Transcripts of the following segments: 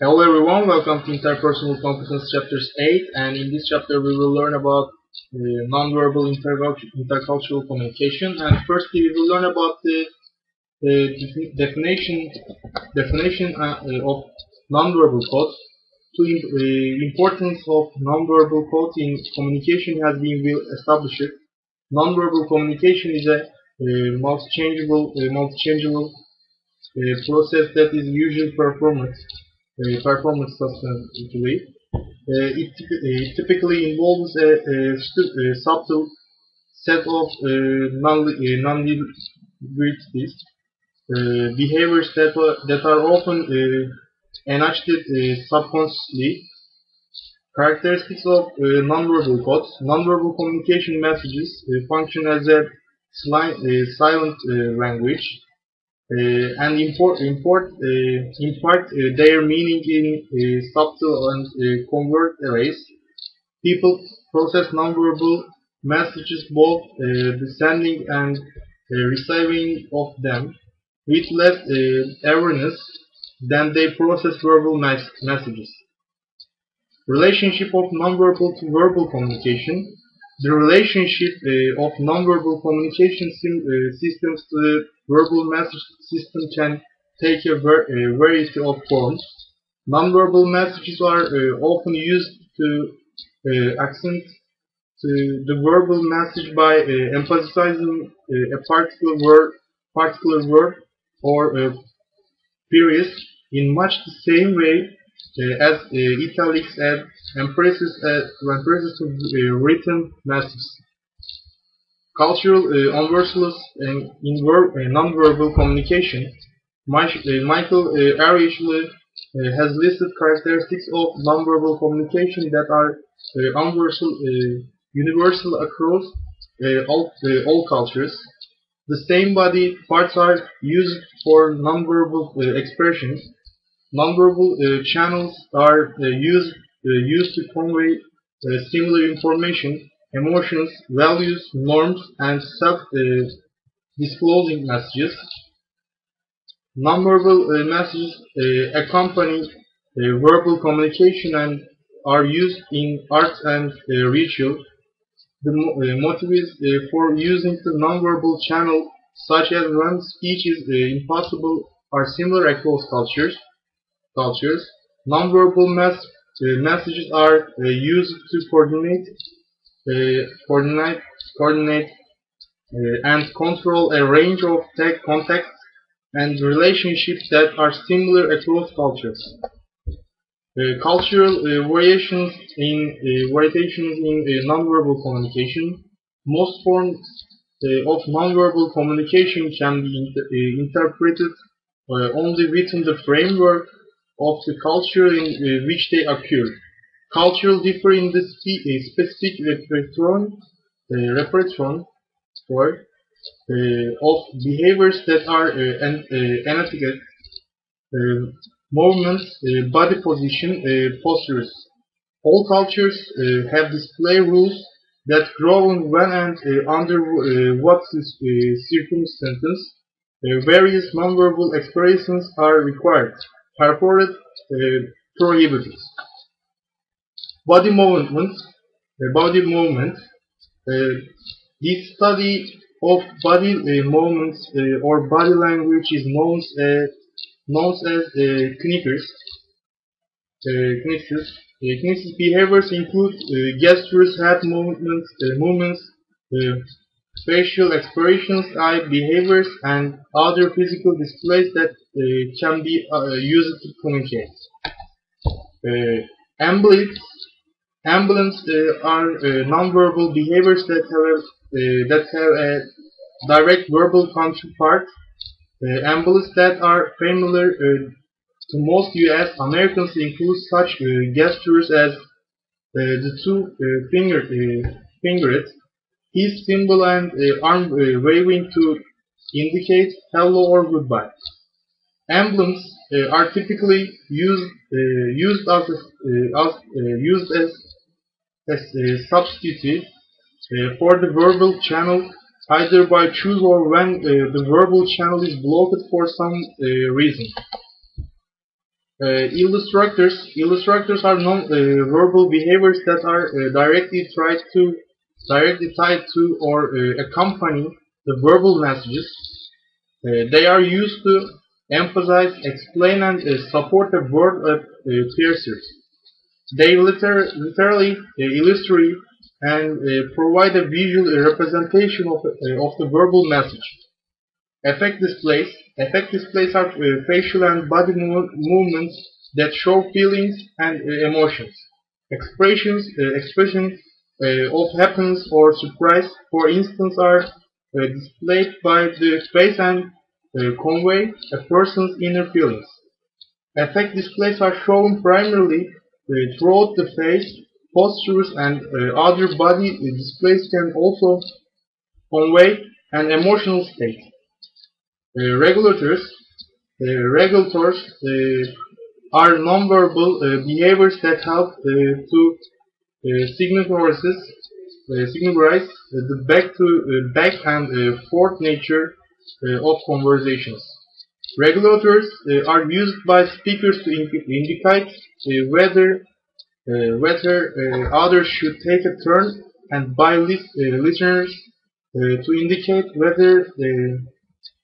Hello everyone, welcome to Interpersonal Competence Chapters 8, and in this chapter we will learn about nonverbal intercultural communication. And firstly we will learn about the definition of nonverbal code. The importance of nonverbal code in communication has been well established. Nonverbal communication is a process that is usually performance sustainably. It typically involves a subtle set of non-linguistic behaviors that are often enacted subconsciously. Characteristics of nonverbal codes. Nonverbal communication messages function as a silent language and impart their meaning in subtle and covert ways. People process nonverbal messages, both the sending and receiving of them, with less awareness than they process verbal messages. Relationship of nonverbal to verbal communication. The relationship of nonverbal communication systems to the verbal message system can take a variety of forms. Nonverbal messages are often used to accent the verbal message by emphasizing particular word or phrase in much the same way as italics and emphasizes to written messages. Cultural universals in non-verbal communication. Michael Ariel has listed characteristics of nonverbal communication that are universal across all cultures. The same body parts are used for nonverbal expressions. Nonverbal channels are used to convey similar information, emotions, values, norms, and self-disclosing messages. Nonverbal messages accompany verbal communication and are used in art and ritual. The motives for using the nonverbal channel, such as when speech is impossible, are similar across cultures. Nonverbal messages are used to coordinate and control a range of contexts and relationships that are similar across cultures. Cultural variations in nonverbal communication. Most forms of nonverbal communication can be interpreted only within the framework of the culture in which they occur. Cultural differ in the specific repertoire of behaviors that are analytic, movements, body position, postures. All cultures have display rules that govern when and under what circumstances various nonverbal expressions are required, performed, prohibited. Body movement. Body movement. Uh, this study of body movements or body language is known as knickers. Kinesis behaviors include gestures, head movements, uh, facial expressions, eye behaviors, and other physical displays that can be used to communicate. Uh, emblems are nonverbal behaviors that have a direct verbal counterpart. Emblems that are familiar to most U.S. Americans include such gestures as the fingered his symbol and arm waving to indicate hello or goodbye. Emblems are typically used as a substitute for the verbal channel, either by choice or when the verbal channel is blocked for some reason. Illustrators are non-verbal behaviors that are directly tied to or accompany the verbal messages. They are used to emphasize, explain, and support a word piercers. They literally illustrate and provide a visual representation of the verbal message. Effect displays are facial and body movements that show feelings and emotions. Expression of happiness or surprise, for instance, are displayed by the face and convey a person's inner feelings. Affect displays are shown primarily throughout the face. Postures and other body displays can also convey an emotional state. Regulators regulators are nonverbal behaviors that help to signify the back and forth nature of conversations. Regulators are used by speakers to indicate whether others should take a turn, and by listeners to indicate whether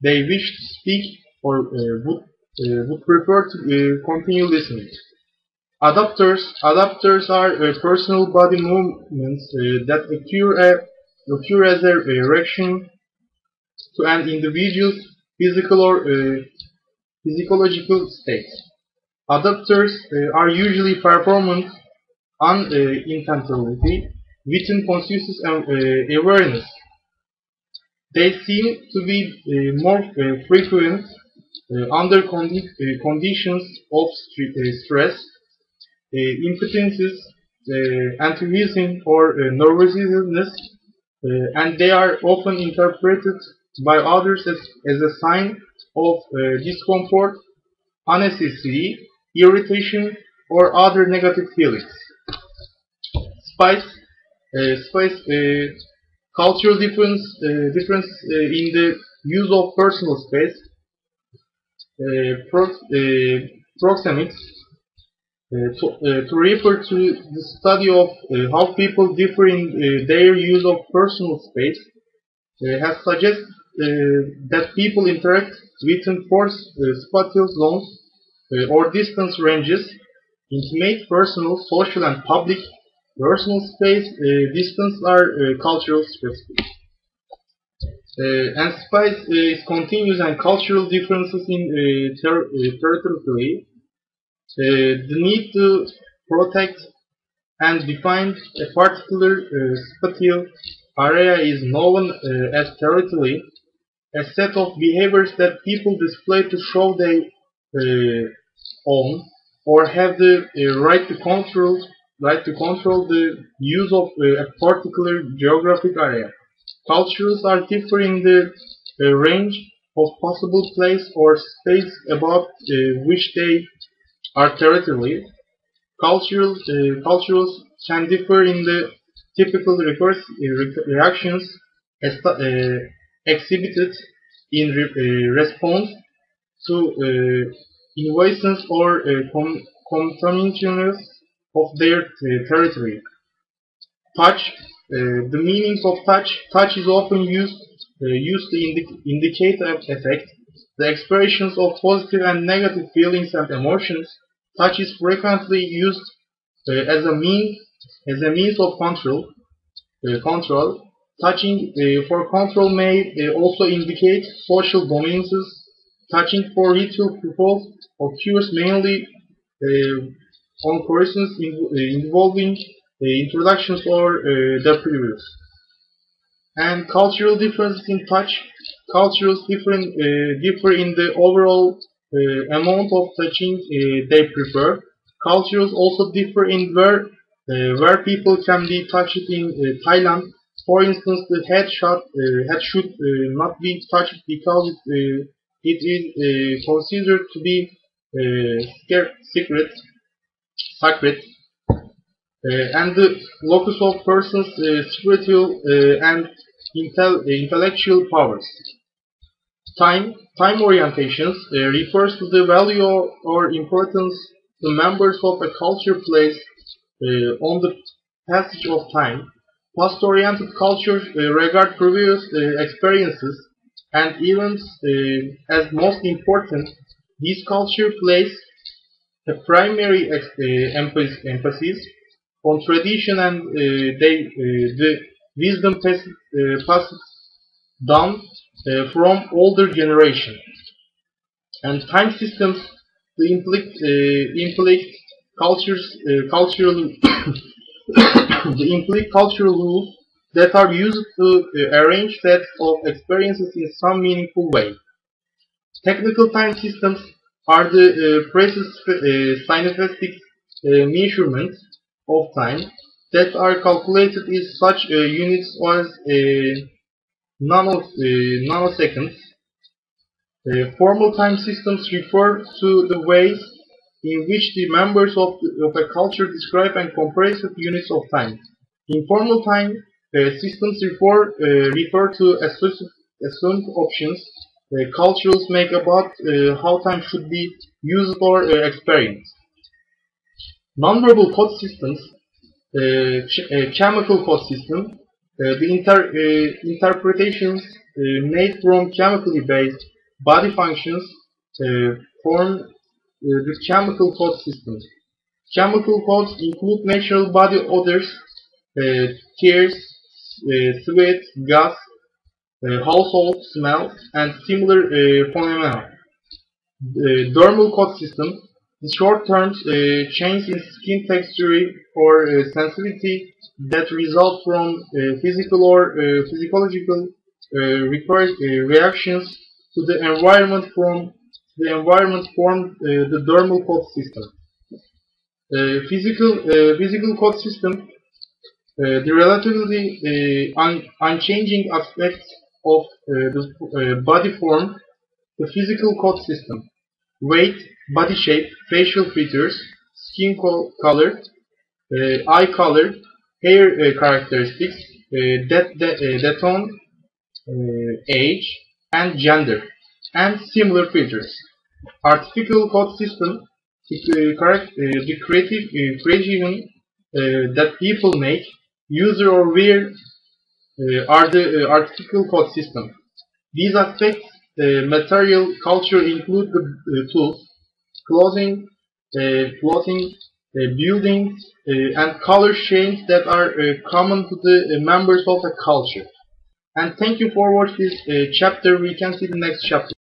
they wish to speak or would prefer to continue listening. Adapters are personal body movements that occur as a reaction to an individual's physical or physiological state. Adapters are usually performed unintentionally within conscious awareness. They seem to be more frequent under conditions of stress, impotences, antagonism, or nervousness, and they are often interpreted by others as a sign of discomfort, unnecessity, irritation, or other negative feelings. Spice, spice, cultural difference in the use of personal space, proxemics, to refer to the study of how people differ in their use of personal space, has suggested that people interact within four spatial zones or distance ranges: intimate, personal, social, and public. Personal space distance are cultural specific. And spice is continuous and cultural differences in territory. The need to protect and define a particular spatial area is known as territory, a set of behaviors that people display to show they own or have the right to control the use of a particular geographic area. Cultures are differ in the range of possible place or space about which they are territory. Cultures can differ in the typical reactions exhibited in response to invasions or contaminations of their territory. Touch. The meanings of touch. Touch is often used to indicate an effect, the expressions of positive and negative feelings and emotions. Touch is frequently used as a means of control. Touching for control may also indicate social dominances. Touching for ritual purposes occurs mainly on courses involving introductions or the previous. And cultural differences in touch. Cultures differ in the overall amount of touching they prefer. Cultures also differ in where people can be touched. In Thailand, for instance, the head should not be touched because it is considered to be sacred, and the locus of person's spiritual and intellectual powers. Time orientations refers to the value or importance the members of a culture place on the passage of time. Past-oriented cultures regard previous experiences and events as most important. This culture place a primary emphasis on tradition and the wisdom passed down from older generation. And time systems the implied cultural the implied cultural rules that are used to arrange sets of experiences in some meaningful way. Technical time systems are the precise scientific measurements of time that are calculated in such units as nanoseconds. Formal time systems refer to the ways in which the members of a culture describe and compress units of time. Informal time systems refer to assumed options cultures make about how time should be used or experienced. Nonverbal code systems, chemical code system, interpretations made from chemically based body functions form the chemical code system. Chemical codes include natural body odors, tears, sweat, gas, household smells, and similar phenomena. Dermal code system, the short-term change in skin texture or sensitivity that result from physical or physiological reactions to the environment form the dermal code system. Physical code system, the relatively unchanging aspects of the body form the physical code system. Weight, body shape, facial features, skin color, eye color, hair characteristics, tone, age, and gender, and similar features. Artificial code system, the creation that people make, user or wear are the artificial code system. These aspects, material culture include the tools, clothing, buildings, and color shades that are common to the members of a culture. And thank you for watching this chapter. We can see the next chapter.